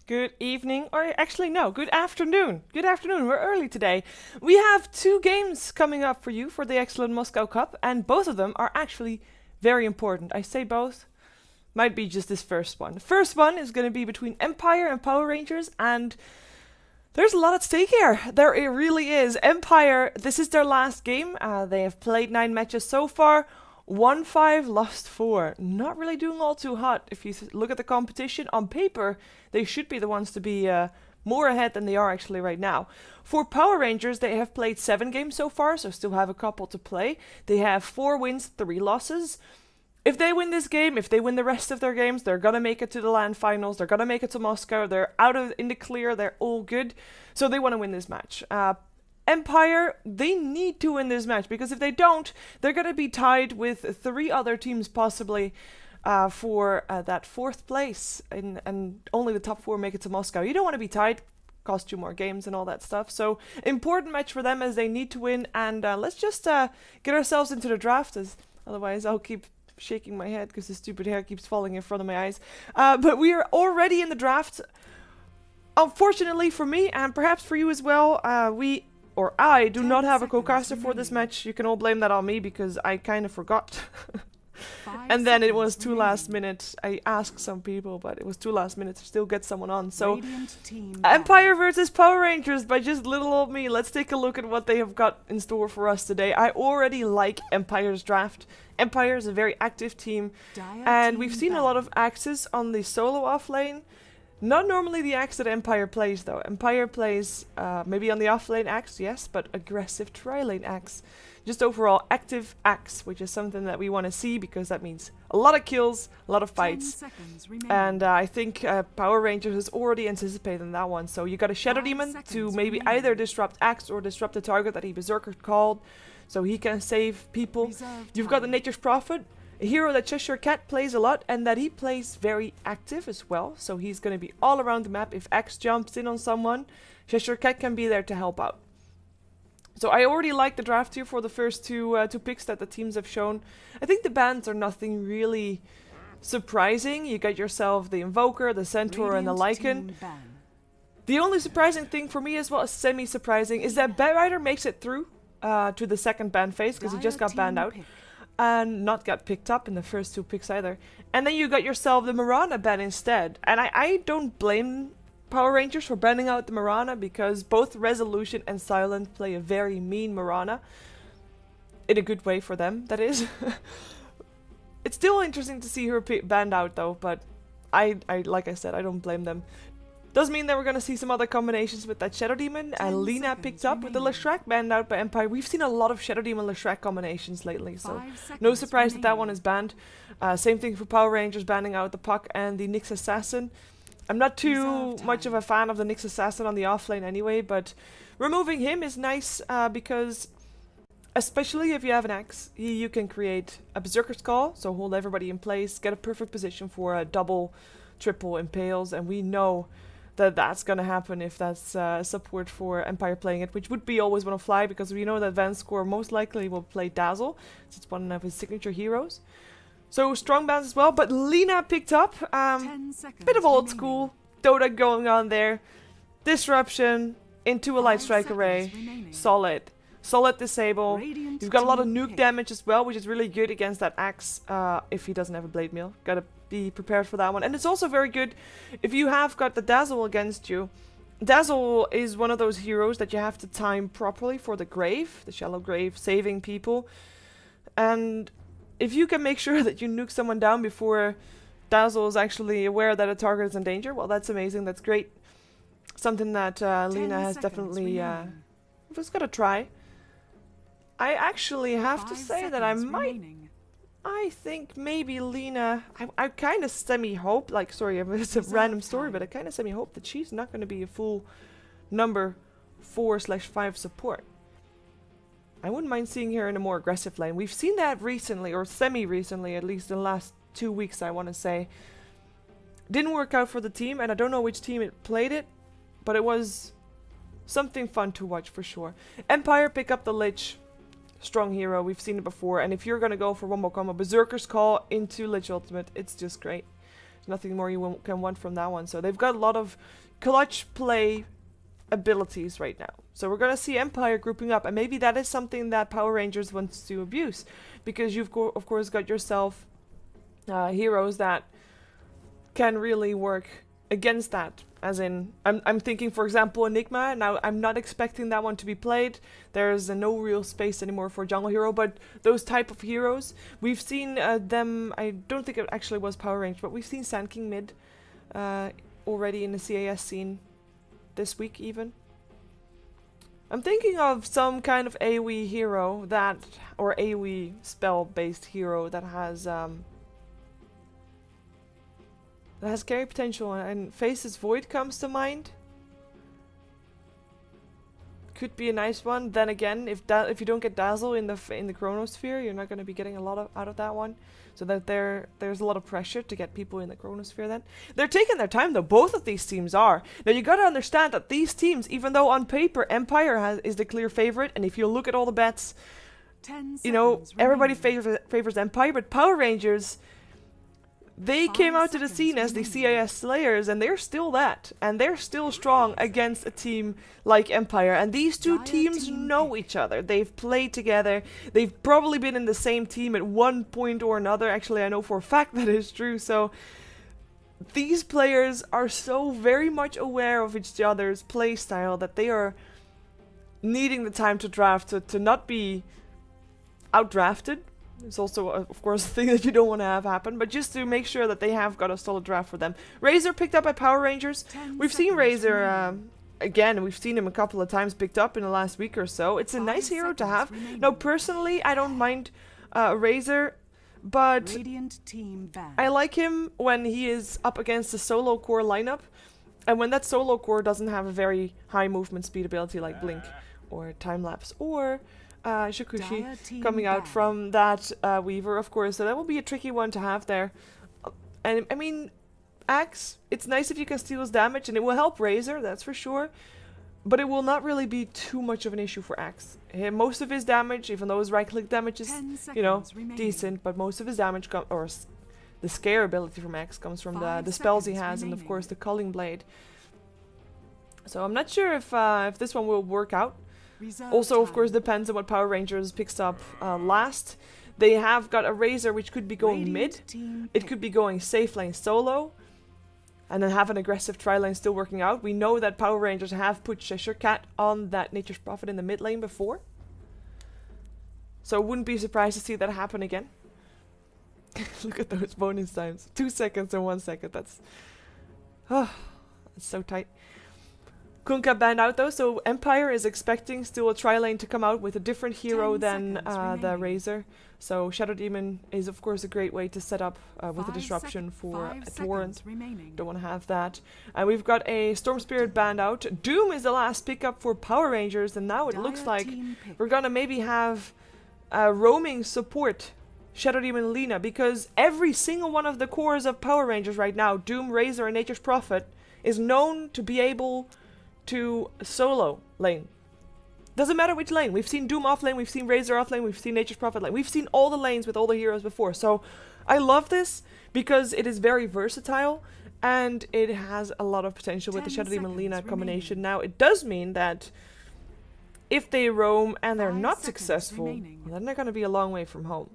Good evening, or actually no, good afternoon. Good afternoon, we're early today. We have two games coming up for you for the Excellent Moscow Cup, and both of them are actually very important. I say both, might be just this first one. The first one is going to be between Empire and Power Rangers, and there's a lot at stake here. There it really is. Empire, this is their last game. They have played 9 matches so far. Won 5, lost 4. Not really doing all too hot. If you look at the competition on paper, they should be the ones to be more ahead than they are actually right now. For Power Rangers, they have played 7 games so far, so still have a couple to play. They have 4 wins, 3 losses. If they win this game, if they win the rest of their games, they're gonna make it to the LAN finals. They're gonna make it to Moscow. They're in the clear. They're all good. So they want to win this match. Empire, they need to win this match, because if they don't, they're going to be tied with 3 other teams possibly for that 4th place, and only the top 4 make it to Moscow. You don't want to be tied, cost you more games and all that stuff. So important match for them, as they need to win, and let's just get ourselves into the draft, as otherwise I'll keep shaking my head because the stupid hair keeps falling in front of my eyes. But we are already in the draft. Unfortunately for me, and perhaps for you as well, I do not have a co-caster for this match. You can all blame that on me, because I kind of forgot. And then it was too last minute. I asked some people, but it was too last minute to still get someone on. So Empire versus Power Rangers by just little old me. Let's take a look at what they have got in store for us today. I already like Empire's draft. Empire is a very active team, and we've seen a lot of axes on the solo off lane. Not normally the axe that Empire plays, though. Empire plays maybe on the off-lane axe, yes, but aggressive tri-lane axe. Just overall active axe, which is something that we want to see, because that means a lot of kills, a lot of fights. And I think Power Rangers has already anticipated that one. So you got a Shadow Demon to maybe either disrupt axe or disrupt the target that he Berserker called, so he can save people. You've got the Nature's Prophet, a hero that Cheshire Cat plays a lot, and that he plays very active as well. So he's going to be all around the map. If X jumps in on someone, Cheshire Cat can be there to help out. So I already like the draft here for the first two picks that the teams have shown. I think the bans are nothing really surprising. You got yourself the Invoker, the Centaur, and the Lycan. The only surprising thing for me as well, as semi-surprising, is that Bat Rider makes it through to the second ban phase, because he just got banned out. And not got picked up in the first 2 picks either. And then you got yourself the Marana ban instead. And I don't blame Power Rangers for banning out the Marana, because both Resolution and Silent play a very mean Marana. In a good way for them, that is. It's still interesting to see her banned out though, but I like I said, I don't blame them. Does mean that we're gonna see some other combinations with that Shadow Demon. Lena picked up with the Leshrac banned out by Empire. We've seen a lot of Shadow Demon Leshrac combinations lately, so no surprise that that one is banned. Same thing for Power Rangers banning out the Puck and the Nyx Assassin. I'm not too much of a fan of the Nyx Assassin on the offlane anyway, but removing him is nice because, especially if you have an axe, you can create a Berserker's Call, so hold everybody in place, get a perfect position for a double, triple impales, and we know that that's gonna happen if that's support for Empire playing it, which would be always wanna fly, because we know that Van Score most likely will play Dazzle, since it's one of his signature heroes. So strong bans as well, but Lena picked up bit of old school Dota going on there. Disruption into a light strike array, solid disable. You've got a lot of nuke damage as well, which is really good against that axe if he doesn't have a blade meal. Gotta be prepared for that one. And it's also very good if you have got the Dazzle against you. Dazzle is one of those heroes that you have to time properly for the grave, the shallow grave, saving people. And if you can make sure that you nuke someone down before Dazzle is actually aware that a target is in danger, well, that's amazing, that's great. Something that Lena has definitely just gotta try. I actually have to say that I think maybe Lena, I kind of semi-hope, like, sorry, it's a random story, but I kind of semi-hope that she's not going to be a full number 4/5 support. I wouldn't mind seeing her in a more aggressive lane. We've seen that recently, or semi-recently, at least in the last 2 weeks, I want to say. Didn't work out for the team, and I don't know which team it played it, but it was something fun to watch for sure. Empire pick up the Lich. Strong hero, we've seen it before, and if you're gonna go for one more combo, Berserker's Call into Lich Ultimate, it's just great. There's nothing more you can want from that one. So they've got a lot of clutch play abilities right now. So we're going to see Empire grouping up, and maybe that is something that Power Rangers wants to abuse, because you've of course got yourself heroes that can really work against that. As in, I'm thinking, for example, Enigma. Now, I'm not expecting that one to be played. There's no real space anymore for Jungle Hero, but those type of heroes, we've seen them. I don't think it actually was Power Rangers, but we've seen Sand King mid already in the CAS scene this week even. I'm thinking of some kind of AoE hero that, or AoE spell-based hero that has carry potential, and Face's Void comes to mind. Could be a nice one. Then again, if you don't get Dazzle in the Chronosphere, you're not going to be getting a lot out of that one. So that there's a lot of pressure to get people in the Chronosphere then. They're taking their time though, both of these teams are. Now you gotta understand that these teams, even though on paper Empire is the clear favorite, and if you look at all the bets, you know, everybody favors Empire, but Power Rangers, they came out to the scene as the CIS Slayers, and they're still that. And they're still strong against a team like Empire. And these two teams know each other. They've played together. They've probably been in the same team at one point or another. Actually, I know for a fact that is true. So these players are so very much aware of each other's play style that they are needing the time to draft to not be outdrafted. It's also, of course, a thing that you don't want to have happen, but just to make sure that they have got a solid draft for them. Razor picked up by Power Rangers. We've seen Razor, again, we've seen him a couple of times picked up in the last week or so. It's a nice hero to have. Now, personally, I don't mind Razor, but I like him when he is up against a solo core lineup, and when that solo core doesn't have a very high movement speed ability like Blink or Time Lapse or Shakushi coming out from that Weaver, of course, so that will be a tricky one to have there. And I mean, Axe, it's nice if you can steal his damage, and it will help Razor, that's for sure, but it will not really be too much of an issue for Axe. Most of his damage, even though his right-click damage is, you know, decent, but most of his damage the scare ability from Axe comes from the spells he has, and of course the Culling Blade. So I'm not sure if this one will work out. Also, of course, depends on what Power Rangers picks up last. They have got a Razor which could be going mid. It could be going safe lane solo. And then have an aggressive tri-lane still working out. We know that Power Rangers have put Cheshire Cat on that Nature's Prophet in the mid lane before. So I wouldn't be surprised to see that happen again. Look at those bonus times. 2 seconds and 1 second. That's so tight. Kunkka banned out though, so Empire is expecting still a tri-lane to come out with a different hero than the Razor. So Shadow Demon is of course a great way to set up with a disruption for a Torrent. Don't want to have that. And we've got a Storm Spirit banned out. Doom is the last pickup for Power Rangers, and now it looks like we're gonna maybe have roaming support Shadow Demon Lena, because every single one of the cores of Power Rangers right now, Doom, Razor, and Nature's Prophet, is known to be able to solo lane. Doesn't matter which lane. We've seen Doom off lane, we've seen Razor off lane, we've seen Nature's Prophet lane. We've seen all the lanes with all the heroes before. So I love this because it is very versatile and it has a lot of potential with the Shadow Demon Lena combination. Now it does mean that if they roam and they're not successful, then they're going to be a long way from home.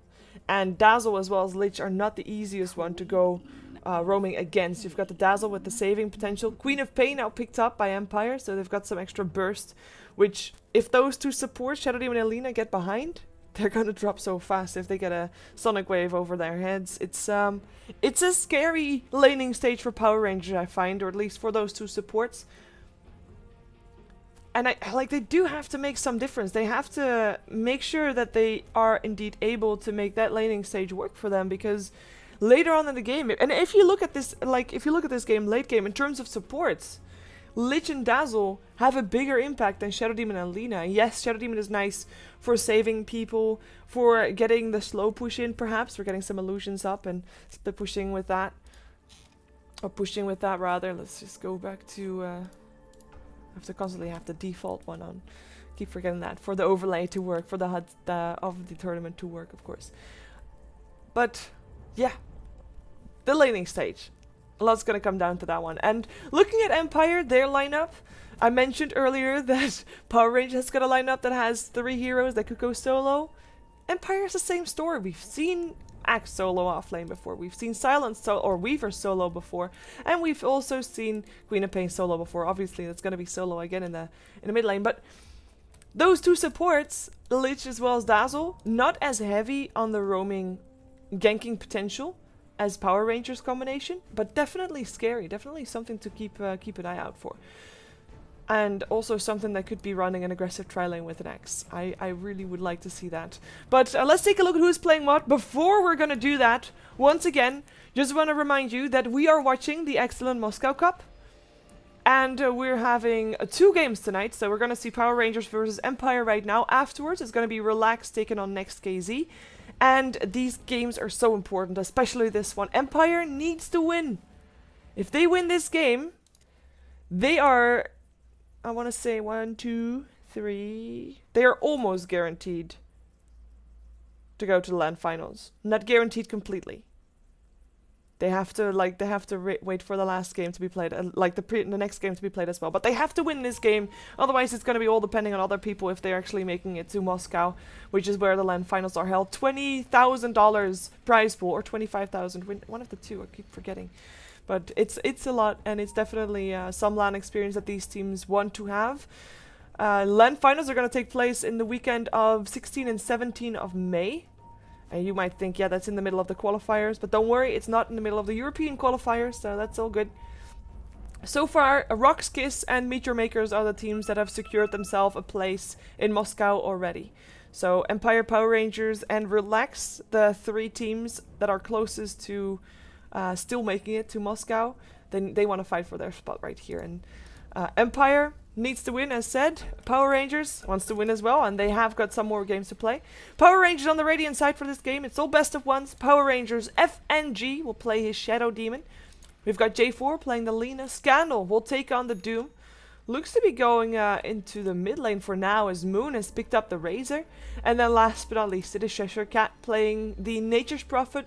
And Dazzle as well as Lich are not the easiest one to go roaming against. You've got the Dazzle with the saving potential. Queen of Pain now picked up by Empire, so they've got some extra burst, which if those two supports, Shadow Demon and Lena, get behind, they're gonna drop so fast if they get a Sonic Wave over their heads. It's a scary laning stage for Power Rangers, I find, or at least for those two supports. And they do have to make some difference. They have to make sure that they are indeed able to make that laning stage work for them, because later on in the game, and if you look at this, game, late game, in terms of supports, Lich and Dazzle have a bigger impact than Shadow Demon and Lena. Yes, Shadow Demon is nice for saving people, for getting the slow push in, perhaps, for getting some illusions up and split pushing with that. Or pushing with that, rather. Let's just go back to... I have to constantly have the default one on. Keep forgetting that. For the overlay to work, for the HUD of the tournament to work, of course. But... yeah, the laning stage. A lot's going to come down to that one. And looking at Empire, their lineup, I mentioned earlier that Power Rangers has got a lineup that has 3 heroes that could go solo. Empire's the same story. We've seen Axe solo offlane before. We've seen Silence or Weaver solo before. And we've also seen Queen of Pain solo before. Obviously, that's going to be solo again in the mid lane. But those two supports, Lich as well as Dazzle, not as heavy on the roaming ganking potential as Power Rangers combination, but definitely scary. Definitely something to keep an eye out for. And also something that could be running an aggressive tri-lane with an X. I really would like to see that. But let's take a look at who's playing what. Before we're going to do that, once again, just want to remind you that we are watching the Excellent Moscow Cup. And we're having 2 games tonight. So we're going to see Power Rangers versus Empire right now. Afterwards, it's going to be Relax taking on Next KZ. And these games are so important, especially this one. Empire needs to win. If they win this game, they are... I want to say 1, 2, 3. They are almost guaranteed to go to the LAN finals. Not guaranteed completely. They have to wait for the last game to be played, the next game to be played as well. But they have to win this game. Otherwise, it's going to be all depending on other people if they're actually making it to Moscow, which is where the LAN finals are held. $20,000 prize pool or 25,000. One of the two. I keep forgetting. But it's a lot, and it's definitely some LAN experience that these teams want to have. LAN finals are going to take place in the weekend of 16 and 17 of May. And you might think, yeah, that's in the middle of the qualifiers. But don't worry, it's not in the middle of the European qualifiers, so that's all good. So far, Rock's Kiss and Meteor Makers are the teams that have secured themselves a place in Moscow already. So Empire, Power Rangers, and Relax, the 3 teams that are closest to... still making it to Moscow, then they want to fight for their spot right here. And Empire needs to win, as said. Power Rangers wants to win as well, and they have got some more games to play. Power Rangers on the Radiant side for this game. It's all best of ones. Power Rangers FNG will play his Shadow Demon. We've got J4 playing the Lena. Scandal will take on the Doom. Looks to be going into the mid lane for now, as Moon has picked up the Razor. And then last but not least, it is Cheshire Cat playing the Nature's Prophet.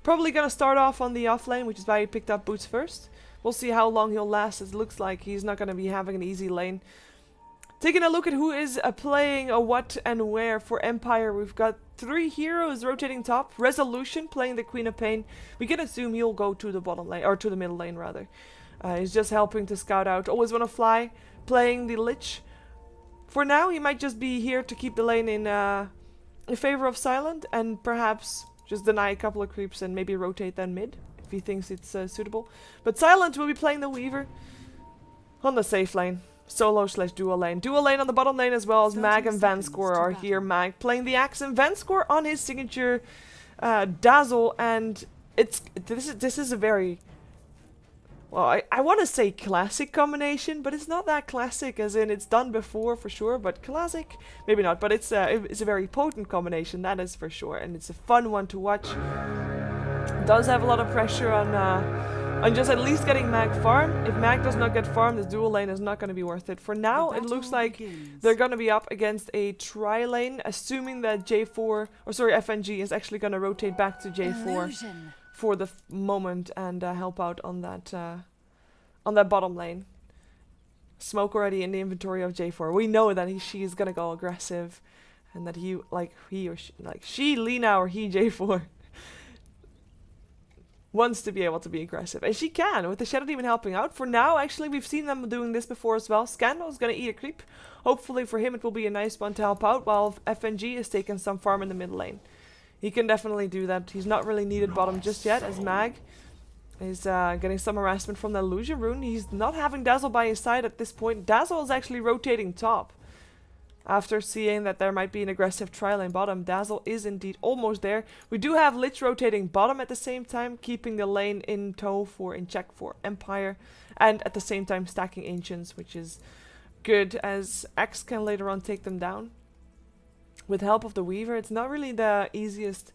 Probably going to start off on the off lane, which is why he picked up Boots first. We'll see how long he'll last. It looks like he's not going to be having an easy lane. Taking a look at who is playing what and where for Empire. We've got 3 heroes rotating top. Resolution playing the Queen of Pain. We can assume he'll go to the bottom lane, or to the middle lane rather. He's just helping to scout out. Always Want to Fly playing the Lich. For now, he might just be here to keep the lane in favor of Silent, and perhaps... just deny a couple of creeps and maybe rotate then mid, if he thinks it's suitable. But Silent will be playing the Weaver on the safe lane. Solo/dual lane. Dual lane on the bottom lane as well as Mag and Vanscore are here. Mag playing the Axe and Vanscore on his signature Dazzle. And this is a very... well, I want to say classic combination, but it's not that classic, as in it's done before for sure, but classic, maybe not, but it's a very potent combination, that is for sure, and it's a fun one to watch. Does have a lot of pressure on just at least getting Mag farm. If Mag does not get farmed, this dual lane is not going to be worth it. For now, it looks like they're going to be up against a tri-lane, assuming that FNG is actually going to rotate back to J4. For the moment and help out on that bottom lane. Smoke already in the inventory of J4. We know that she is gonna go aggressive, and that she Lena or he J4 wants to be able to be aggressive, and she can with the Shadow Demon helping out. For now, actually, we've seen them doing this before as well. Scandal is gonna eat a creep. Hopefully for him, it will be a nice one to help out, while FNG is taking some farm in the mid lane. He can definitely do that. He's not really needed bottom just yet, as Mag is getting some harassment from the Illusion Rune. He's not having Dazzle by his side at this point. Dazzle is actually rotating top. After seeing that there might be an aggressive tri-lane bottom, Dazzle is indeed almost there. We do have Lich rotating bottom at the same time, keeping the lane in check for Empire, and at the same time stacking Ancients, which is good, as X can later on take them down. With help of the Weaver, it's not really the easiest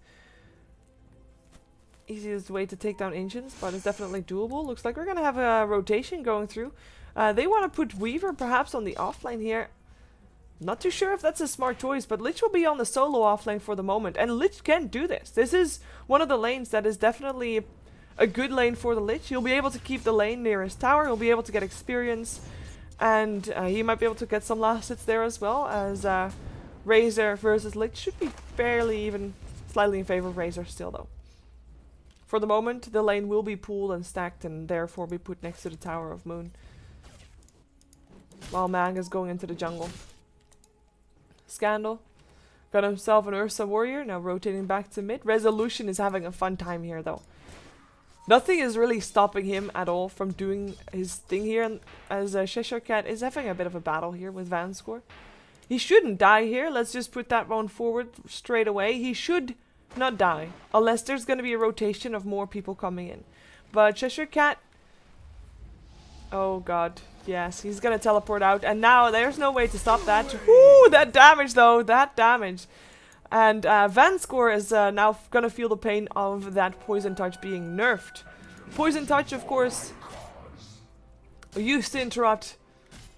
way to take down Ancients, but it's definitely doable. Looks like we're going to have a rotation going through. They want to put Weaver perhaps on the offlane here. Not too sure if that's a smart choice, but Lich will be on the solo offlane for the moment. And Lich can do this. This is one of the lanes that is definitely a good lane for the Lich. He'll be able to keep the lane near his tower. He'll be able to get experience. And he might be able to get some last hits there as well, as Razor versus Lich should be fairly even, slightly in favor of Razor still though. For the moment, the lane will be pooled and stacked and therefore be put next to the Tower of Moon. While Mag is going into the jungle. Scandal. Got himself an Ursa warrior, now rotating back to mid. Resolution is having a fun time here though. Nothing is really stopping him at all from doing his thing here, and as Cheshire Cat is having a bit of a battle here with Vanscore. He shouldn't die here, let's just put that one forward straight away. He should not die, unless there's going to be a rotation of more people coming in. But Cheshire Cat... Oh god, yes, he's going to teleport out, and now there's no way to stop that. Woo, that damage though, that damage. And Vanscore is now gonna feel the pain of that Poison Touch being nerfed. Poison Touch, of course, used to interrupt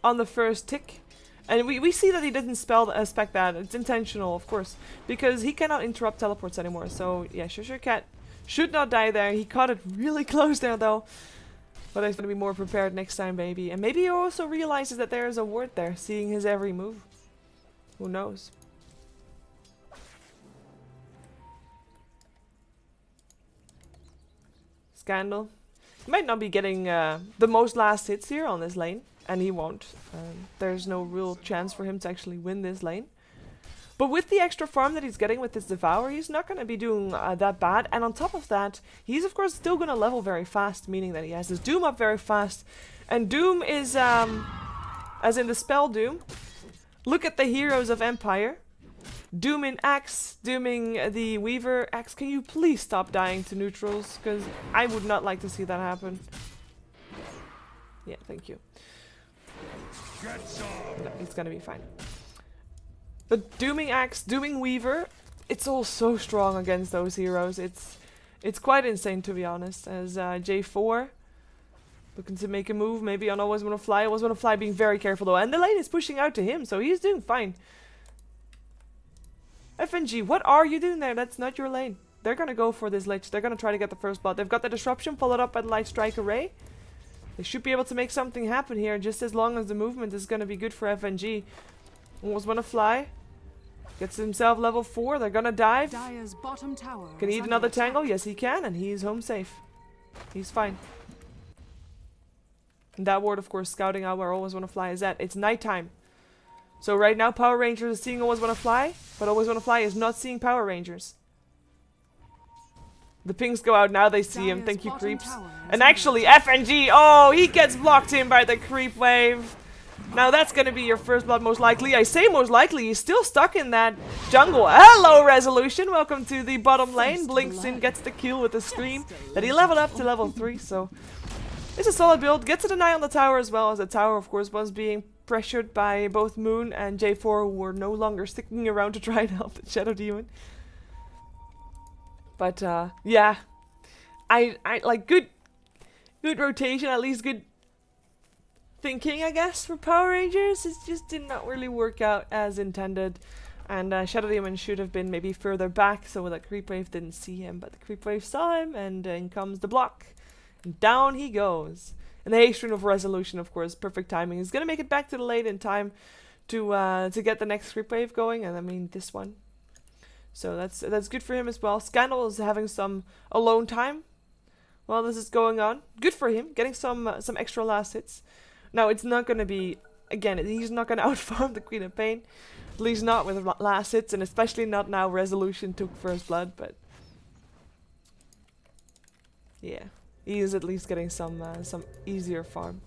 on the first tick. And we see that he didn't spec that. It's intentional, of course, because he cannot interrupt teleports anymore. So, yeah, Cheshire Cat should not die there. He caught it really close there, though. But he's gonna be more prepared next time, maybe. And maybe he also realizes that there is a ward there, seeing his every move. Who knows? Scandal. He might not be getting the most last hits here on this lane, and he won't. There's no real chance for him to actually win this lane. But with the extra farm that he's getting with this Devour, he's not going to be doing that bad. And on top of that, he's of course still going to level very fast, meaning that he has his Doom up very fast. And Doom is, as in the spell Doom. Look at the heroes of Empire. Dooming Axe, dooming the Weaver. Axe, can you please stop dying to neutrals? Because I would not like to see that happen. Yeah, thank you. No, he's gonna be fine. But dooming Axe, dooming Weaver, it's all so strong against those heroes. It's quite insane, to be honest. As J4 looking to make a move, maybe on Always Wanna Fly. Always Wanna Fly being very careful though. And the lane is pushing out to him, so he's doing fine. FNG, what are you doing there? That's not your lane. They're gonna go for this Lich. They're gonna try to get the first blood. They've got the disruption followed up by the Light Strike Array. They should be able to make something happen here, just as long as the movement is gonna be good for FNG. Almost wanna fly. Gets himself level 4. They're gonna dive. Can he eat another tangle? Yes, he can, and he's home safe. He's fine. And that ward, of course, scouting out where Always Wanna Fly is at. It's nighttime. So right now Power Rangers is seeing Always Wanna Fly, but Always Wanna Fly is not seeing Power Rangers. The pings go out, now they see him. Thank you, creeps. And actually, FNG, oh, he gets blocked in by the creep wave. Now that's gonna be your first blood most likely. I say most likely, he's still stuck in that jungle. Hello, Resolution, welcome to the bottom lane. Blinks in, gets the kill with the scream. That he leveled up to level 3, so... It's a solid build. Gets an eye on the tower as well, as the tower, of course, was being pressured by both Moon and J4, who were no longer sticking around to try and help the Shadow Demon. But yeah, I like good rotation, at least good thinking, I guess, for Power Rangers. It just did not really work out as intended, and Shadow Demon should have been maybe further back so that Creep Wave didn't see him, but the Creep Wave saw him, and in comes the block, and down he goes. And the haste rune of Resolution, of course, perfect timing. He's gonna make it back to the lane in time to get the next Creep Wave going, and I mean this one. So that's good for him as well. Scandal is having some alone time while this is going on. Good for him, getting some extra last hits. Now it's not gonna be, again, he's not gonna outfarm the Queen of Pain, at least not with last hits, and especially not now Resolution took first blood. But yeah. He is at least getting some easier farm.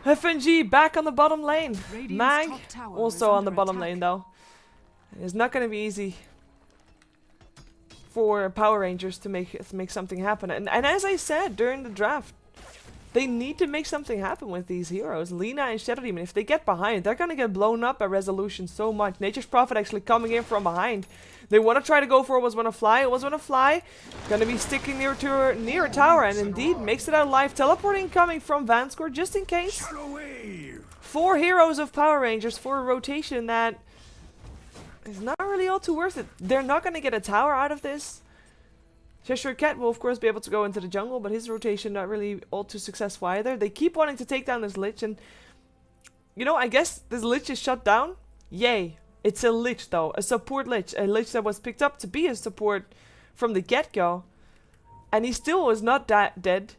FNG back on the bottom lane. Mag also on the bottom lane though. It's not going to be easy for Power Rangers to make something happen. And as I said during the draft, they need to make something happen with these heroes. Lena and Shadow Demon, if they get behind, they're going to get blown up by Resolution so much. Nature's Prophet actually coming in from behind. They want to try to go for Always Wanna Fly. Always Wanna Fly. Gonna be sticking near a tower, and indeed makes it out alive. Teleporting coming from Vanscore just in case. 4 heroes of Power Rangers for a rotation that is not really all too worth it. They're not gonna get a tower out of this. Cheshire Cat will of course be able to go into the jungle, but his rotation not really all too successful either. They keep wanting to take down this Lich, and you know, I guess this Lich is shut down. Yay. It's a Lich though, a support Lich. A Lich that was picked up to be a support from the get-go. And he still is not dead.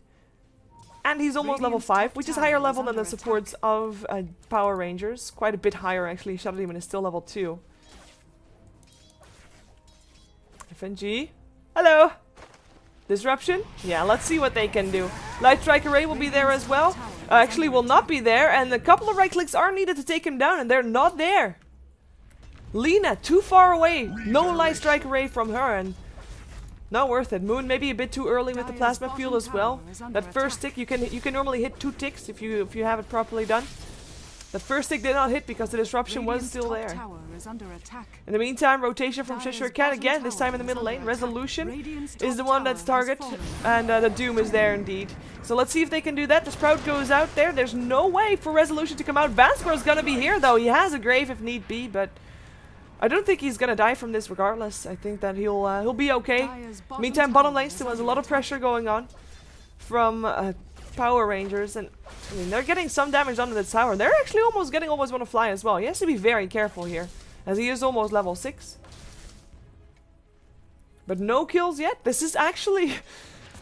And he's almost level 5, which is higher level than the supports of Power Rangers. Quite a bit higher actually. Shadow Demon is still level 2. FNG. Hello! Disruption? Yeah, let's see what they can do. Light Strike Array will be there as well. Actually will not be there, and a couple of right clicks are needed to take him down, and they're not there. Lena, too far away. No Light Strike Array from her, and not worth it. Moon maybe a bit too early with the plasma field as well. That first tick, you can normally hit 2 ticks if you have it properly done. The first tick did not hit because the disruption was still there. In the meantime, rotation from Cheshire Cat again, this time in the middle lane. Resolution is the one that's target, and the Doom is there indeed. So let's see if they can do that. The Sprout goes out there. There's no way for Resolution to come out. Vanskor is gonna be here though. He has a grave if need be, but I don't think he's gonna die from this regardless. I think that he'll be okay. Meantime, bottom lane still has a lot of pressure going on from Power Rangers, and I mean they're getting some damage onto the tower. They're actually almost getting Always Wanna Fly as well. He has to be very careful here, as he is almost level 6. But no kills yet. This is actually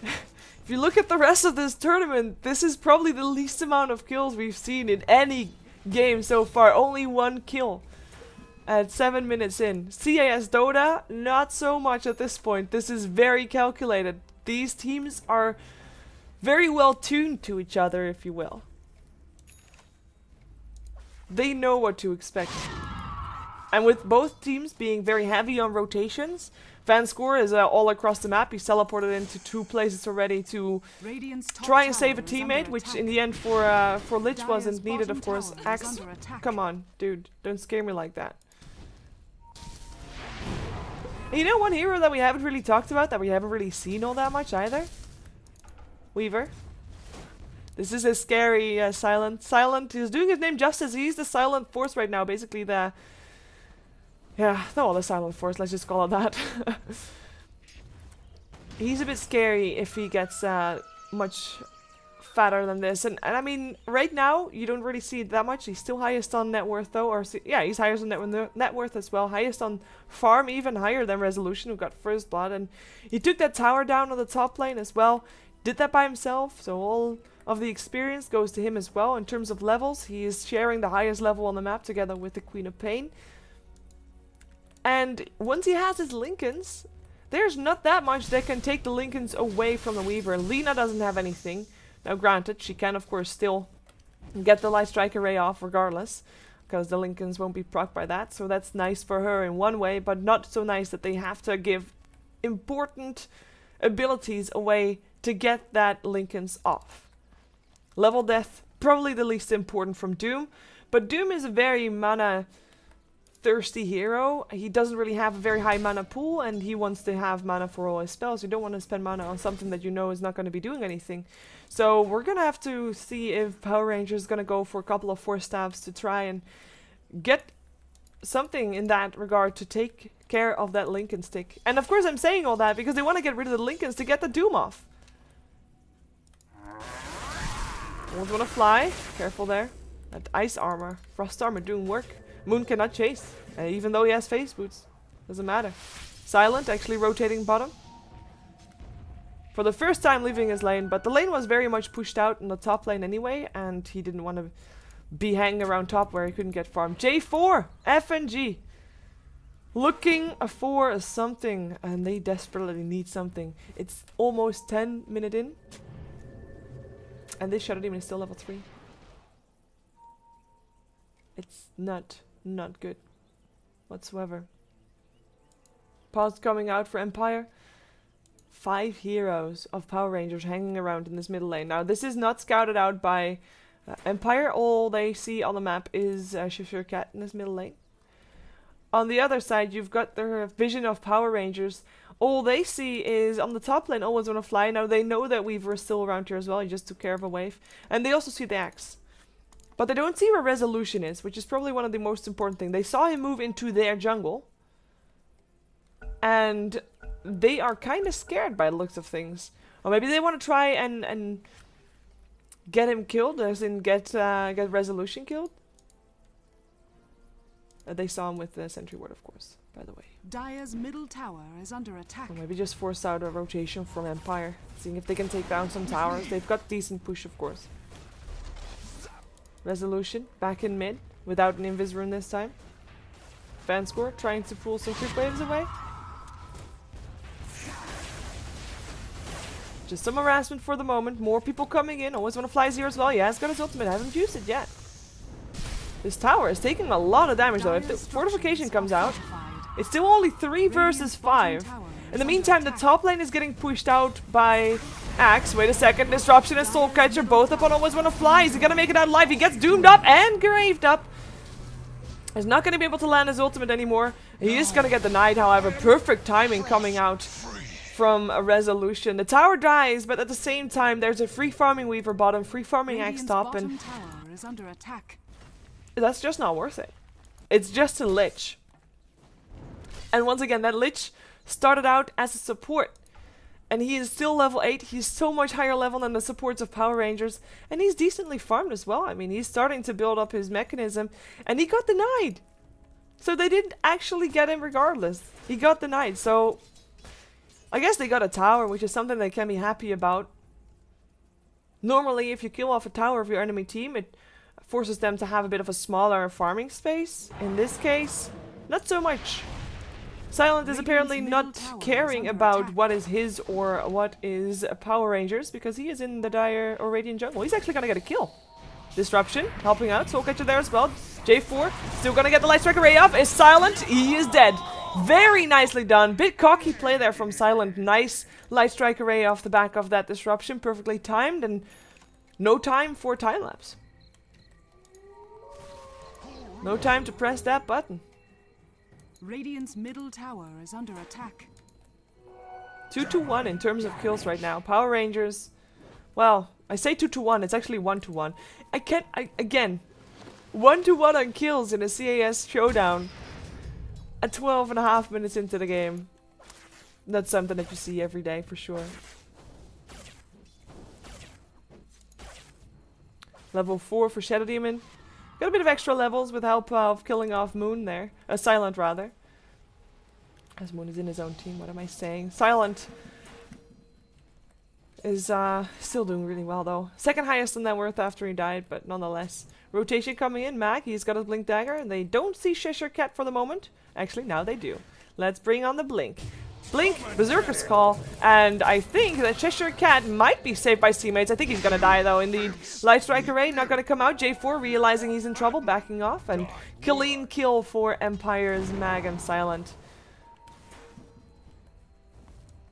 if you look at the rest of this tournament, this is probably the least amount of kills we've seen in any game so far. Only 1 kill at 7 minutes in. CAS Dota, not so much at this point. This is very calculated. These teams are very well tuned to each other, if you will. They know what to expect. And with both teams being very heavy on rotations, Vanskor is all across the map. He's teleported into 2 places already to try and save a teammate, which in the end for Lich wasn't needed, of course. Axe, come on, dude, don't scare me like that. And you know one hero that we haven't really talked about, that we haven't really seen all that much either? Weaver. This is a scary Silent. Silent is doing his name justice. He's the Silent Force right now. Basically the... Yeah, no, the Silent Force. Let's just call it that. He's a bit scary if he gets much fatter than this. And I mean, right now, you don't really see it that much. He's still highest on net worth though. Or yeah, he's highest on net worth as well. Highest on farm, even higher than Resolution, who got first blood. And he took that tower down on the top lane as well. Did that by himself, so all of the experience goes to him as well. In terms of levels, he is sharing the highest level on the map together with the Queen of Pain. And once he has his Lincolns, there's not that much that can take the Lincolns away from the Weaver. Lena doesn't have anything. Now granted, she can of course still get the Light Strike Array off regardless, because the Lincolns won't be procced by that. So that's nice for her in one way, but not so nice that they have to give important abilities away to get that Lincolns off. Level Death, probably the least important from Doom, but Doom is a very mana thirsty hero. He doesn't really have a very high mana pool, and he wants to have mana for all his spells. You don't want to spend mana on something that you know is not going to be doing anything. So we're going to have to see if Power Rangers is going to go for a couple of Force Staffs to try and get something in that regard to take care of that Lincoln stick. And of course I'm saying all that because they want to get rid of the Lincolns to get the Doom off. Always want to fly. Careful there. That ice armor, frost armor doing work. Moon cannot chase, even though he has face boots. Doesn't matter. Silent actually rotating bottom. For the first time leaving his lane, but the lane was very much pushed out in the top lane anyway, and he didn't want to be hanging around top where he couldn't get farmed. J4, FNG. Looking for something, and they desperately need something. It's almost 10 minutes in. And this Shadow Demon is still level 3. It's not good whatsoever. Pause coming out for Empire. 5 heroes of Power Rangers hanging around in this middle lane. Now this is not scouted out by Empire. All they see on the map is Cheshire Cat in this middle lane. On the other side you've got their vision of Power Rangers. All they see is on the top lane Always Wanna Fly. Now they know that Weaver is still around here as well. He just took care of a wave. And they also see the Axe. But they don't see where Resolution is, which is probably one of the most important things. They saw him move into their jungle. And they are kind of scared by the looks of things. Or maybe they want to try and get him killed, as in get Resolution killed. They saw him with the Sentry Ward, of course, by the way. Dire's middle tower is under attack. Or maybe just force out a rotation from Empire, seeing if they can take down some towers. They've got decent push, of course. Resolution back in mid without an invis rune this time. Vanscore trying to pull some quick waves away. Just some harassment for the moment. More people coming in. Always want to fly here as well. Yeah, he's got his ultimate. Hasn't used it yet. This tower is taking a lot of damage though. If the fortification comes out, it's still only 3 versus 5. In the meantime, the top lane is getting pushed out by Axe. Wait a second. Disruption and Soulcatcher both up on Always Wanna Fly. Is he gonna make it out alive? He gets doomed up and graved up. He's not gonna be able to land his ultimate anymore. He is gonna get denied, however. Perfect timing coming out from a Resolution. The tower dies, but at the same time, there's a free farming Weaver bottom, free farming Axe top, and is under attack. that's just not worth it. It's just a Lich. And once again, that Lich started out as a support. And he is still level 8. He's so much higher level than the supports of Power Rangers. And he's decently farmed as well. I mean, he's starting to build up his mechanism. And he got denied. So they didn't actually get him regardless. He got denied. So I guess they got a tower, which is something they can be happy about. Normally, if you kill off a tower of your enemy team, it forces them to have a bit of a smaller farming space. In this case, not so much. Silent is apparently not caring about what is his or what is Power Rangers, because he is in the Dire or Radiant jungle. He's actually gonna get a kill. Disruption, helping out. Soulcatcher there as well. J4, still gonna get the Light Strike Array off. Is Silent. He is dead. Very nicely done. Bit cocky play there from Silent. Nice Light Strike Array off the back of that disruption. Perfectly timed, and no time for time lapse. No time to press that button. Radiant's middle tower is under attack. 2-1 in terms of kills right now. Power Rangers, well, I say 2-1, it's actually 1-1. Again, 1-1 on kills in a CAS showdown at 12.5 minutes into the game. That's something that you see every day for sure. Level 4 for Shadow Demon. Got a bit of extra levels with help of killing off Moon there. Silent, rather. As Moon is in his own team, what am I saying? Silent is still doing really well, though. Second highest in net worth after he died, but nonetheless. Rotation coming in. Mag, he's got his Blink Dagger, and they don't see Cheshire Cat for the moment. Actually, now they do. Let's bring on the Blink. Blink, Berserker's Call, and I think that Cheshire Cat might be saved by teammates. I think he's gonna die though, indeed. Light Strike Array, not gonna come out. J4 realizing he's in trouble, backing off, and clean kill for Empire's Mag and Silent.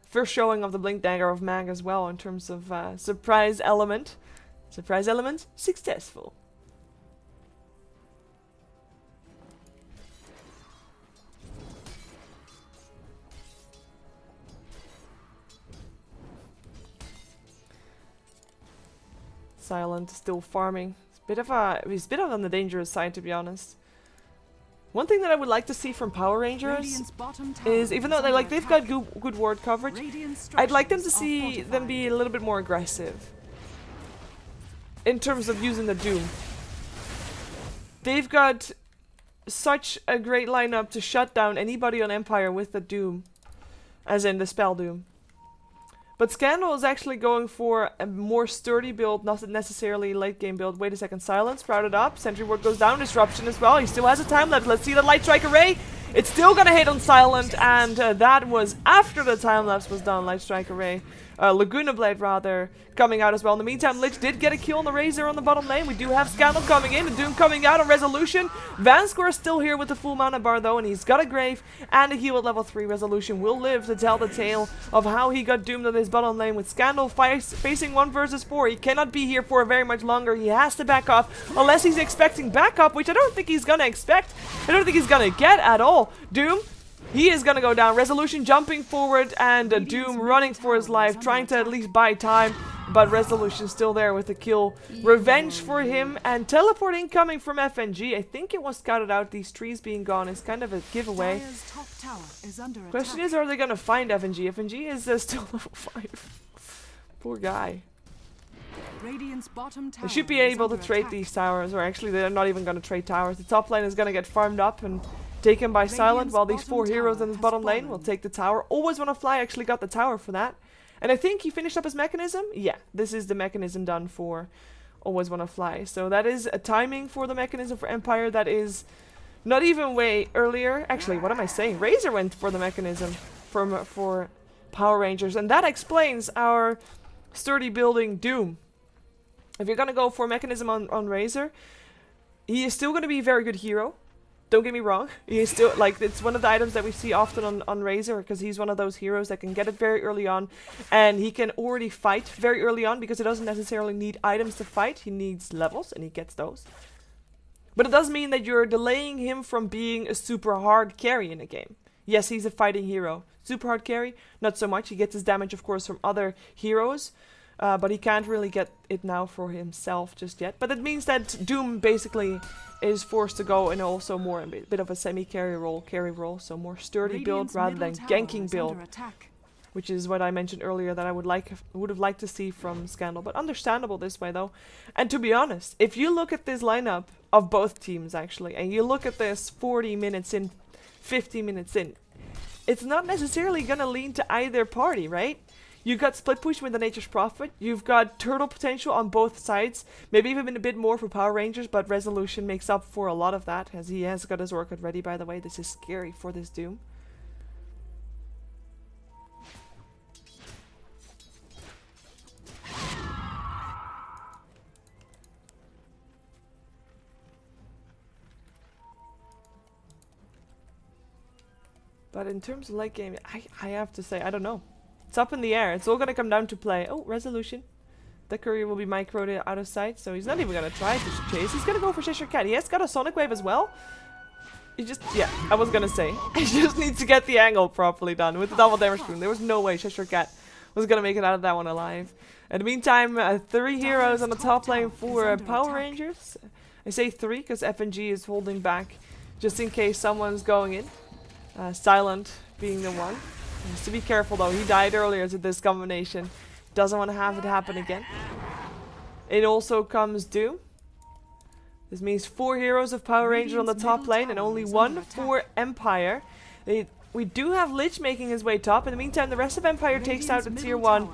First showing of the Blink Dagger of Mag as well in terms of surprise element. Surprise element, successful. Silent still farming. He's a bit on the dangerous side, to be honest. One thing that I would like to see from Power Rangers is, even though they've got good ward coverage, I'd like them to see them be a little bit more aggressive in terms of using the Doom. They've got such a great lineup to shut down anybody on Empire with the Doom, as in the spell Doom. But Scandal is actually going for a more sturdy build, not necessarily late game build. Wait a second, Silence, sprouted up, Sentry Ward goes down, Disruption as well. He still has a time left. Let's see the Light Strike Array. It's still gonna hit on Silent, and that was after the time lapse was done. Light Strike Array, Laguna Blade rather, coming out as well. In the meantime, Lich did get a kill on the Razor on the bottom lane. We do have Scandal coming in, the Doom coming out on Resolution. Vanscore is still here with the full mana bar though, and he's got a Grave and a heal at level 3. Resolution will live to tell the tale of how he got doomed on his bottom lane with Scandal facing 1 versus 4. He cannot be here for very much longer. He has to back off, unless he's expecting backup, which I don't think he's gonna expect. I don't think he's gonna get at all. Doom, he is gonna go down. Resolution jumping forward, and Doom running for his life, trying to at least buy time. but Resolution still there with the kill. Revenge for him, and teleport incoming from FNG. I think it was scouted out. These trees being gone is kind of a giveaway. Dire's top tower is under Question attack. is, are they gonna find FNG? FNG is still level 5. Poor guy. Radiant's bottom tower They should be is able to under trade attack. these towers, or actually they're not even gonna trade towers. The top lane is gonna get farmed up and taken by Silent, while these 4 heroes in the bottom lane will take the tower. Always Wanna Fly actually got the tower for that. And I think he finished up his mechanism. Yeah, this is the mechanism done for Always Wanna Fly. So that is a timing for the mechanism for Empire that is not even way earlier. Actually, what am I saying? Razor went for the mechanism for Power Rangers, and that explains our sturdy building Doom. If you're gonna go for mechanism on Razor, he is still gonna be a very good hero. Don't get me wrong. He is still, like, it's one of the items that we see often on Razor, because he's one of those heroes that can get it very early on, and he can already fight very early on, because he doesn't necessarily need items to fight. He needs levels, and he gets those. But it does mean that you're delaying him from being a super hard carry in a game. Yes, he's a fighting hero. Super hard carry, not so much. He gets his damage, of course, from other heroes. But he can't really get it now for himself just yet. But it means that Doom basically is forced to go in also more a bit of a semi-carry role, so more sturdy build rather than ganking build, which is what I mentioned earlier that I would have liked to see from Scandal. But understandable this way though. And to be honest, if you look at this lineup of both teams actually, and you look at this 40 minutes in, 50 minutes in, it's not necessarily gonna lean to either party, right? You've got split push with the Nature's Prophet. You've got turtle potential on both sides. Maybe even a bit more for Power Rangers, but Resolution makes up for a lot of that, as he has got his Orchid ready, by the way. This is scary for this Doom. But in terms of late game, I have to say, I don't know. It's up in the air. It's all gonna come down to play. Oh, Resolution. The courier will be microed out of sight, so he's not even gonna try to chase. He's gonna go for Cheshire Cat. He has got a Sonic Wave as well. He just, yeah, I was gonna say. He just needs to get the angle properly done with the double damage spoon. There was no way Cheshire Cat was gonna make it out of that one alive. In the meantime, 3 heroes on the top lane for Power Rangers. I say 3 because FNG is holding back just in case someone's going in. Silent being the one. He has to be careful though. He died earlier to this combination. Doesn't want to have it happen again. It also comes Doom. This means 4 heroes of Power Rangers on the top lane and only 1 for Empire. We do have Lich making his way top. In the meantime, the rest of Empire takes out the tier 1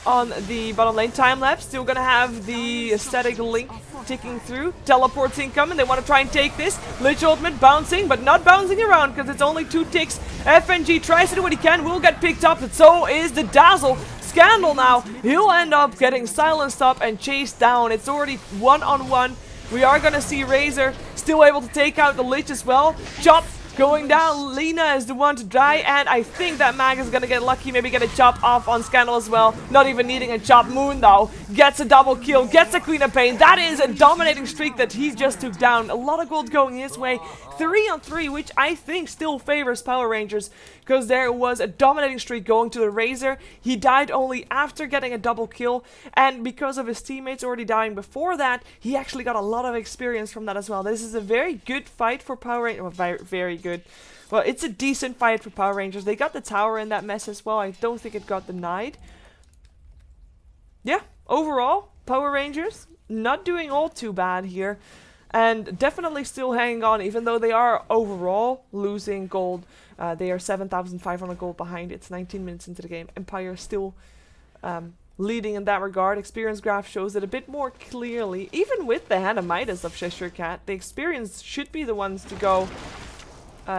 on the bottom lane. Time lapse. Still gonna have the static link ticking through. Teleports incoming. They want to try and take this. Lich ultimate bouncing, but not bouncing around because it's only 2 ticks. FNG tries to do what he can. Will get picked up, but so is the Dazzle. Scandal now. He'll end up getting silenced up and chased down. It's already 1-on-1. We are gonna see Razor still able to take out the Lich as well. Chop going down. Lena is the one to die, and I think that Mag is gonna get lucky, maybe get a chop off on Scandal as well. Not even needing a chop. Moon though gets a double kill, gets a Queen of Pain. That is a dominating streak that he just took down. A lot of gold going his way. 3-on-3, which I think still favors Power Rangers, because there was a dominating streak going to the Razor. He died only after getting a double kill, and because of his teammates already dying before that, he actually got a lot of experience from that as well. This is a very good fight for Power Rangers. Well, very good. Well, it's a decent fight for Power Rangers. They got the tower in that mess as well. I don't think it got denied. Yeah, overall, Power Rangers not doing all too bad here. And definitely still hanging on, even though they are overall losing gold. They are 7,500 gold behind. It's 19 minutes into the game. Empire still leading in that regard. Experience graph shows it a bit more clearly. Even with the Hannah Midas of Cheshire Cat, the experience should be the ones to go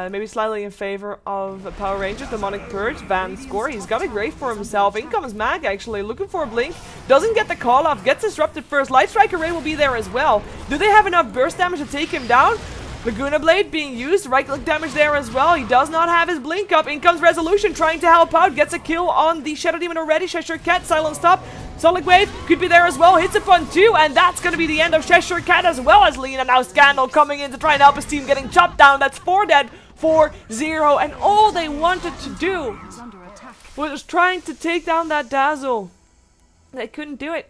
maybe slightly in favor of Power Rangers. Demonic Purge, Van score. He's got a grave for himself. In comes Mag actually, looking for a blink. Doesn't get the call off, gets disrupted first. Light Strike Array will be there as well. Do they have enough burst damage to take him down? Laguna Blade being used, right click damage there as well. He does not have his blink up. In comes Resolution trying to help out. Gets a kill on the Shadow Demon already. Cheshire Cat, silenced up. Sonic Wave could be there as well. Hits upon 2, and that's going to be the end of Cheshire Cat as well as Lena. Now Scandal coming in to try and help his team, getting chopped down. That's 4 dead. 4-0, and all they wanted to do was trying to take down that Dazzle. They couldn't do it.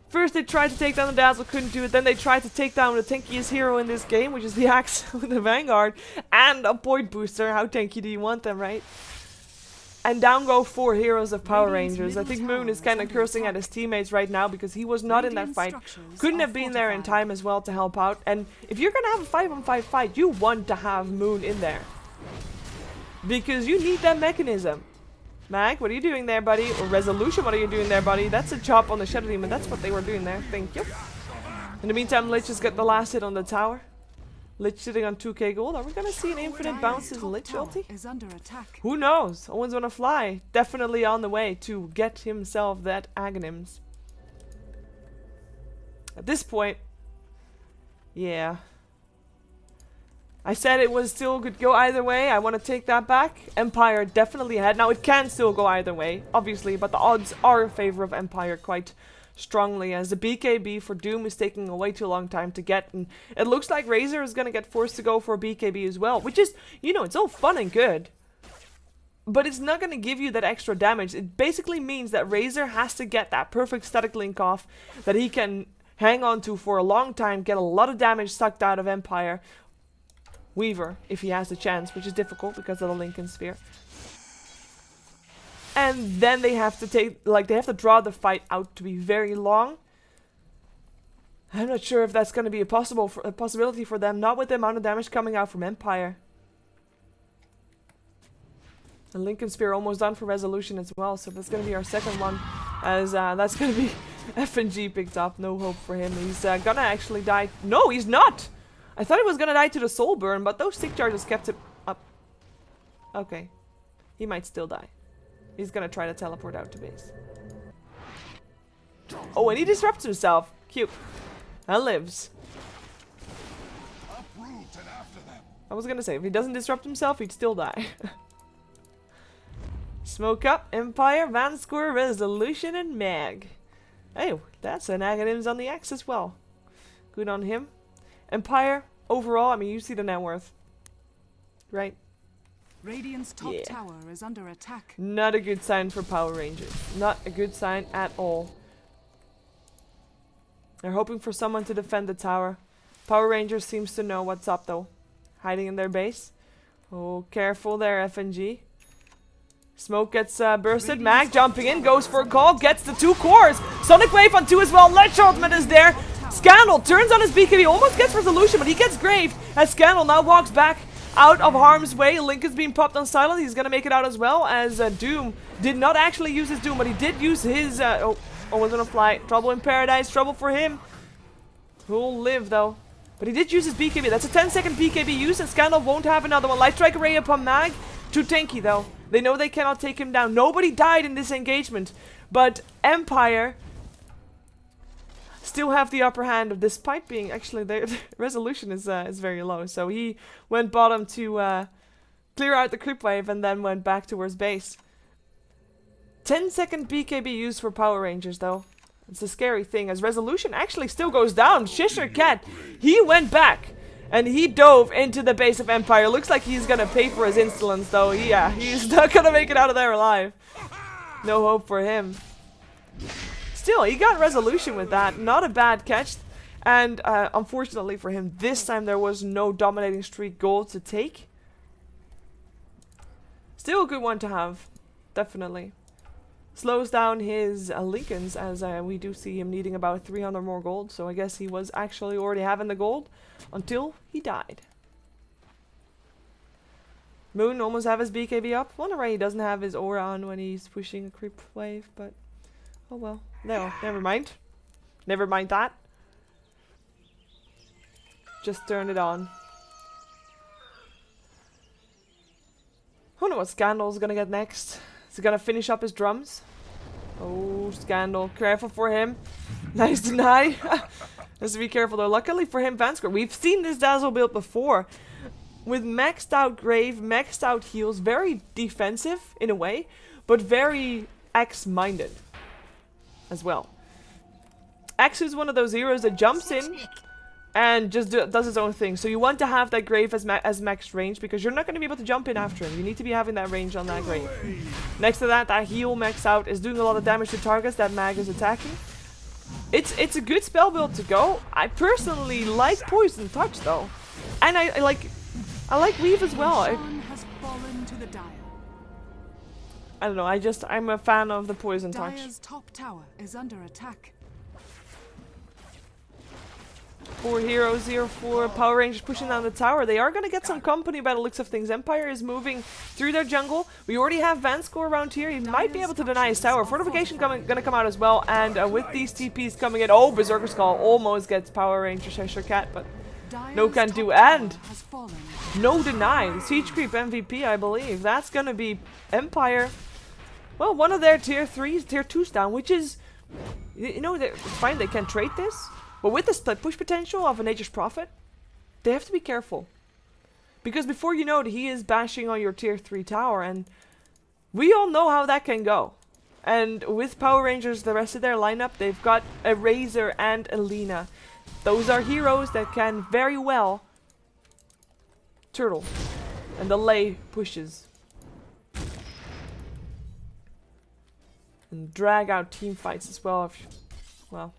First they tried to take down the Dazzle, couldn't do it. Then they tried to take down the tankiest hero in this game, which is the Axe with the Vanguard. And a point booster. How tanky do you want them, right? And down go 4 heroes of Power Rangers. I think Moon is kind of cursing at his teammates right now because he was not in that fight. Couldn't have been there in time as well to help out. And if you're going to have a 5-on-5 fight, you want to have Moon in there. Because you need that mechanism. Mag, what are you doing there, buddy? Or Resolution, what are you doing there, buddy? That's a chop on the Shadow Demon. That's what they were doing there. Thank you. In the meantime, Lich has got the last hit on the tower. Lich sitting on 2k gold. Are we gonna see an infinite bounces Lich ulti? Who knows? Owen's gonna fly. Definitely on the way to get himself that Aghanims. At this point, yeah. I said it was still could go either way. I want to take that back. Empire definitely ahead. Now it can still go either way, obviously, but the odds are in favor of Empire quite strongly, as the BKB for Doom is taking a way too long time to get, and it looks like Razor is going to get forced to go for a BKB as well, which is, you know, it's all fun and good, but it's not going to give you that extra damage. It basically means that Razor has to get that perfect static link off that he can hang on to for a long time, get a lot of damage sucked out of Empire. Weaver, if he has the chance, which is difficult because of the Lincoln Sphere. And then they have to take, like, they have to draw the fight out to be very long. I'm not sure if that's going to be a possibility for them, not with the amount of damage coming out from Empire. And Lincoln Sphere almost done for Resolution as well, so that's going to be our second one, as that's going to be FNG picked up. No hope for him. He's gonna actually die. No, he's not! I thought he was gonna die to the soul burn, but those stick charges kept him up. Okay. He might still die. He's gonna try to teleport out to base. Oh, and he disrupts himself. Cute. And lives. I was gonna say, if he doesn't disrupt himself, he'd still die. Smoke up, Empire, Vanscore, Resolution, and Mag. Hey, that's an Aghanims on the X as well. Good on him. Empire, overall, I mean, you see the net worth. Right? Radiant's top tower is under attack. Not a good sign for Power Rangers. Not a good sign at all. They're hoping for someone to defend the tower. Power Rangers seems to know what's up though. Hiding in their base. Oh, careful there, FNG. Smoke gets bursted. Mag jumping in, goes for a call, gets the 2 cores. Sonic Wave on 2 as well. Ledge Ultimate is there. Scandal turns on his BKB, almost gets Resolution, but he gets graved as Scandal now walks back out of harm's way. Lincoln's being popped on silent. He's gonna make it out as well, as Doom did not actually use his Doom, but he did use his was gonna fly. Trouble in paradise, trouble for him. Who'll live though? But he did use his BKB. That's a 10-second BKB use, and Scandal won't have another one. Light Strike Array upon Mag. Too tanky though. They know they cannot take him down. Nobody died in this engagement, but Empire still have the upper hand, despite being actually their resolution is very low. So he went bottom to clear out the creep wave and then went back towards base. 10-second BKB used for Power Rangers though. It's a scary thing, as Resolution actually still goes down. Shisher Cat, he went back and he dove into the base of Empire. Looks like he's gonna pay for his insolence though. Yeah, he's not gonna make it out of there alive. No hope for him. Still, he got Resolution with that. Not a bad catch. And unfortunately for him, this time there was no dominating streak gold to take. Still a good one to have. Definitely. Slows down his Lincolns, as we do see him needing about 300 more gold. So I guess he was actually already having the gold until he died. Moon almost have his BKB up. Wonder why he doesn't have his aura on when he's pushing a creep wave, but oh well. No, never mind. Never mind that. Just turn it on. Who knows what Scandal's gonna get next? Is he gonna finish up his drums? Oh, Scandal. Careful for him. Nice deny. Has to be careful though. Luckily for him, Vanscore. We've seen this Dazzle build before. With maxed out Grave, maxed out heals. Very defensive in a way, but very X-minded as well. X is one of those heroes that jumps in and just does his own thing. So you want to have that grave as max range, because you're not going to be able to jump in after him. You need to be having that range on that grave. Next to that, that heal max out is doing a lot of damage to targets that mag is attacking. It's a good spell build to go. I personally like Poison Touch though, and I like Weave as well. I don't know. I'm a fan of the Poison Touch. Dire's top tower is under attack. 4 heroes here, 4 Power Rangers pushing down the tower. They are going to get some company by the looks of things. Empire is moving through their jungle. We already have Vanscore around here. He might be able to deny his tower. Fortification going to come out as well. And with these TPs coming in, oh, Berserker's Call almost gets Power Ranger Cheshire Cat, but no can do. And no deny. The Siege Creep MVP, I believe. That's going to be Empire. Well, one of their tier 3s, tier 2s down, which is, you know, it's fine. They can trade this. But with the split push potential of a Nature's Prophet, they have to be careful. Because before you know it, he is bashing on your tier 3 tower, and we all know how that can go. And with Power Rangers, the rest of their lineup, they've got a Razor and a Lena. Those are heroes that can very well turtle and delay pushes. And drag out team fights as well, well,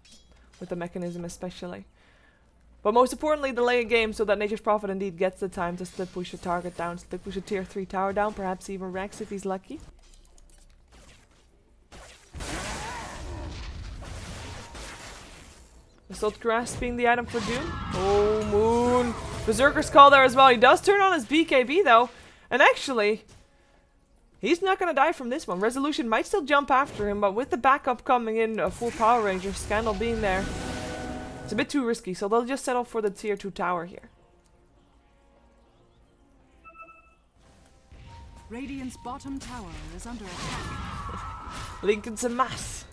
with the mechanism especially. But most importantly, delay a game so that Nature's Prophet indeed gets the time to split push a target down, split push a tier 3 tower down, perhaps even Rex if he's lucky. Assault grasping the item for Doom. Oh, Moon. Berserker's Call there as well. He does turn on his BKB though. And actually, he's not going to die from this one. Resolution might still jump after him, but with the backup coming in, a full Power Ranger, Scandal being there, it's a bit too risky, so they'll just settle for the tier 2 tower here. Radiant's bottom tower is under attack. Lincoln's a mass.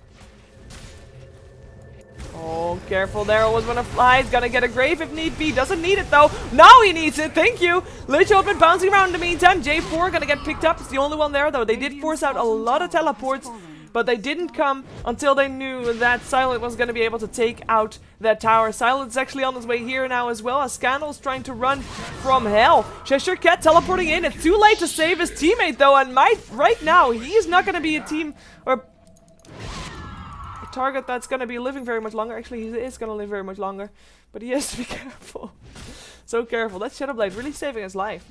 Oh, careful there. Always want to fly. He's gonna get a grave if need be. Doesn't need it though. Now he needs it. Thank you. Lich Ultimate bouncing around in the meantime. J4 gonna get picked up. It's the only one there though. They did force out a lot of teleports, but they didn't come until they knew that Silent was gonna be able to take out that tower. Silent's actually on his way here now as well, as Scandal's trying to run from hell. Cheshire Cat teleporting in. It's too late to save his teammate though, and right now he is not gonna be a team or target that's going to be living very much longer. Actually, he is going to live very much longer, but he has to be careful. So careful. That's Shadowblade really saving his life.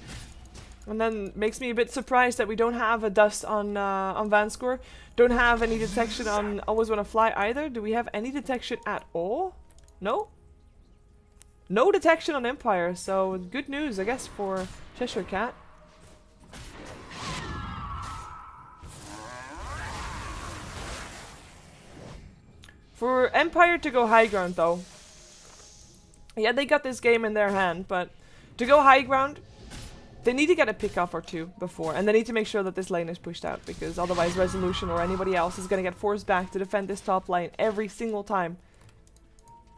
And then makes me a bit surprised that we don't have a dust on Vanscore. Don't have any detection on Always Wanna Fly either. Do we have any detection at all? No? No detection on Empire, so good news, I guess, for Cheshire Cat. For Empire to go high ground though, yeah, they got this game in their hand, but to go high ground, they need to get a pick off or two before, and they need to make sure that this lane is pushed out, because otherwise Resolution or anybody else is going to get forced back to defend this top lane every single time.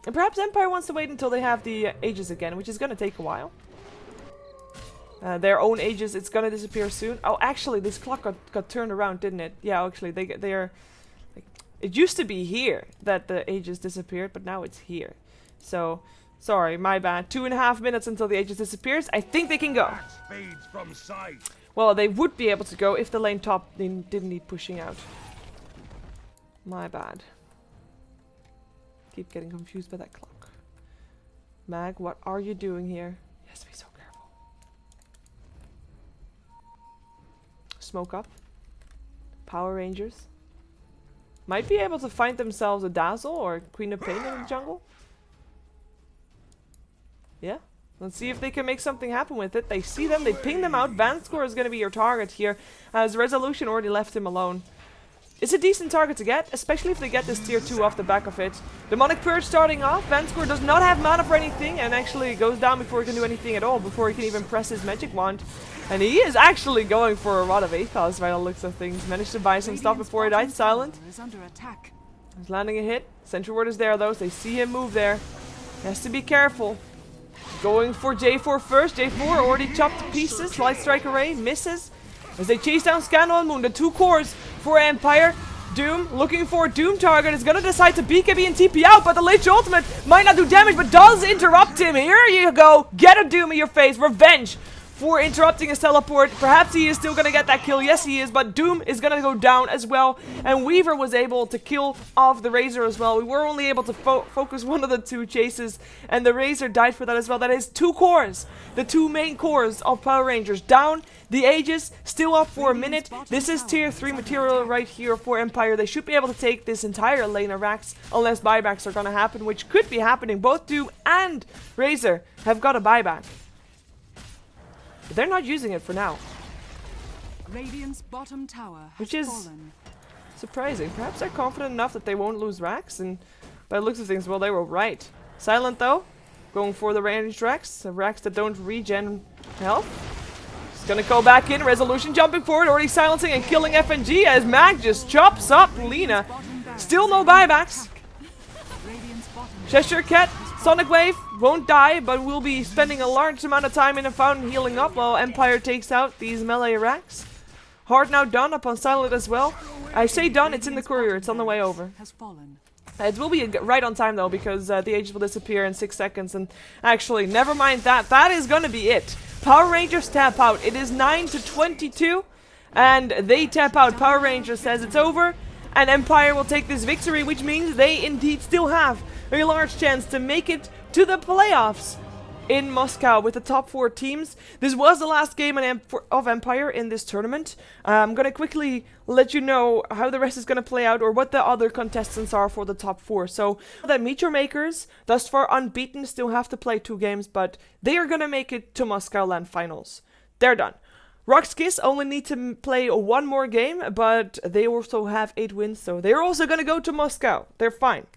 And perhaps Empire wants to wait until they have the Aegis again, which is going to take a while. Their own Aegis, it's going to disappear soon. Oh, actually, this clock got turned around, didn't it? Yeah, actually, they are... It used to be here that the Aegis disappeared, but now it's here. So, sorry, my bad. 2.5 minutes until the Aegis disappears. I think they can go. Well, they would be able to go if the lane top didn't need pushing out. My bad. Keep getting confused by that clock. Mag, what are you doing here? He has to be so careful. Smoke up. Power Rangers. Might be able to find themselves a Dazzle or Queen of Pain in the jungle. Yeah. Let's see if they can make something happen with it. They see them, they ping them out. Vanscore is going to be your target here, as Resolution already left him alone. It's a decent target to get, especially if they get this tier 2 off the back of it. Demonic Purge starting off. Vanscore does not have mana for anything, and actually goes down before he can do anything at all, before he can even press his magic wand. And he is actually going for a lot of Aethos by the looks of things. Managed to buy some stuff before he died. Silent. He's landing a hit. Sentry Ward is there though, so they see him move there. He has to be careful. Going for J4 first. J4 already chopped to pieces. Light Strike Array misses. As they chase down Scandal and Moon. The two cores for Empire. Doom looking for Doom target. Is gonna decide to BKB and TP out, but the Lich ultimate might not do damage, but does interrupt him. Here you go. Get a Doom in your face. Revenge for interrupting his teleport. Perhaps he is still gonna get that kill. Yes, he is, but Doom is gonna go down as well. And Weaver was able to kill off the Razor as well. We were only able to focus one of the 2 chases, and the Razor died for that as well. That is 2 cores. The 2 main cores of Power Rangers down. The Aegis still up for a minute. This is tier 3 material right here for Empire. They should be able to take this entire lane of racks, unless buybacks are gonna happen, which could be happening. Both Doom and Razor have got a buyback. But they're not using it for now. Radiant's bottom tower has Which is fallen. surprising. Perhaps they're confident enough that they won't lose racks, and by the looks of things, well, they were right. Silent though, going for the ranged racks, the racks that don't regen health. He's gonna go back in, Resolution jumping forward, already silencing and killing FNG as Mag just chops up Lina. Still no buybacks. Radiant's bottom Cheshire Cat, Sonic Wave, won't die, but will be spending a large amount of time in a fountain healing up while Empire takes out these melee racks. Hard now done upon Silent as well. I say done, it's in the courier, it's on the way over. has fallen. It will be right on time though, because the Aegis will disappear in 6 seconds, and actually, never mind that, that is gonna be it. Power Rangers tap out. It is 9 to 22, and they tap out. Power Rangers says it's over, and Empire will take this victory, which means they indeed still have a large chance to make it to the playoffs in Moscow with the top 4 teams. This was the last game of Empire in this tournament. I'm gonna quickly let you know how the rest is gonna play out, or what the other contestants are for the top 4. So the Meteor Makers, thus far unbeaten, still have to play 2 games, but they are gonna make it to Moscow Land Finals. They're done. Rockskiss only need to play 1 more game, but they also have 8 wins, so they're also gonna go to Moscow. They're fine.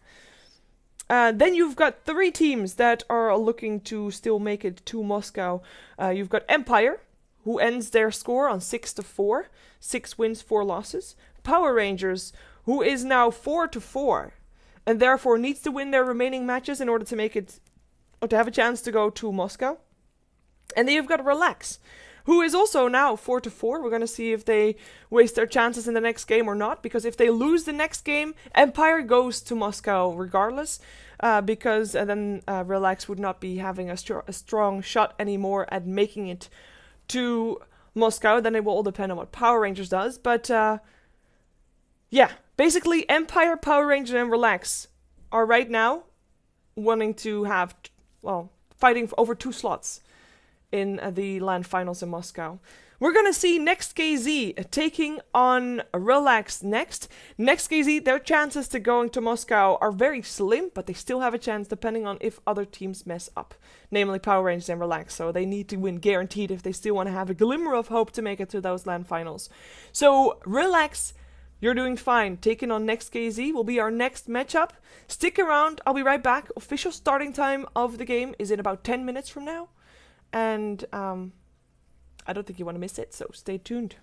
Then you've got 3 teams that are looking to still make it to Moscow. You've got Empire, who ends their score on 6 to 4, 6 wins, 4 losses. Power Rangers, who is now 4 to 4, and therefore needs to win their remaining matches in order to make it, or to have a chance to go to Moscow. And then you've got Relax, who is also now 4 to 4. We're going to see if they waste their chances in the next game or not, because if they lose the next game, Empire goes to Moscow regardless, because then Relax would not be having a strong shot anymore at making it to Moscow. Then it will all depend on what Power Rangers does, but yeah, basically Empire, Power Rangers, and Relax are right now wanting to have, well, fighting for over 2 slots in the LAN finals in Moscow. We're gonna see Next KZ taking on Relax next. Next KZ, their chances to going to Moscow are very slim, but they still have a chance depending on if other teams mess up, namely Power Rangers and Relax. So they need to win guaranteed if they still want to have a glimmer of hope to make it to those LAN finals. So Relax, you're doing fine. Taking on Next KZ will be our next matchup. Stick around, I'll be right back. Official starting time of the game is in about 10 minutes from now. And I don't think you want to miss it, so stay tuned.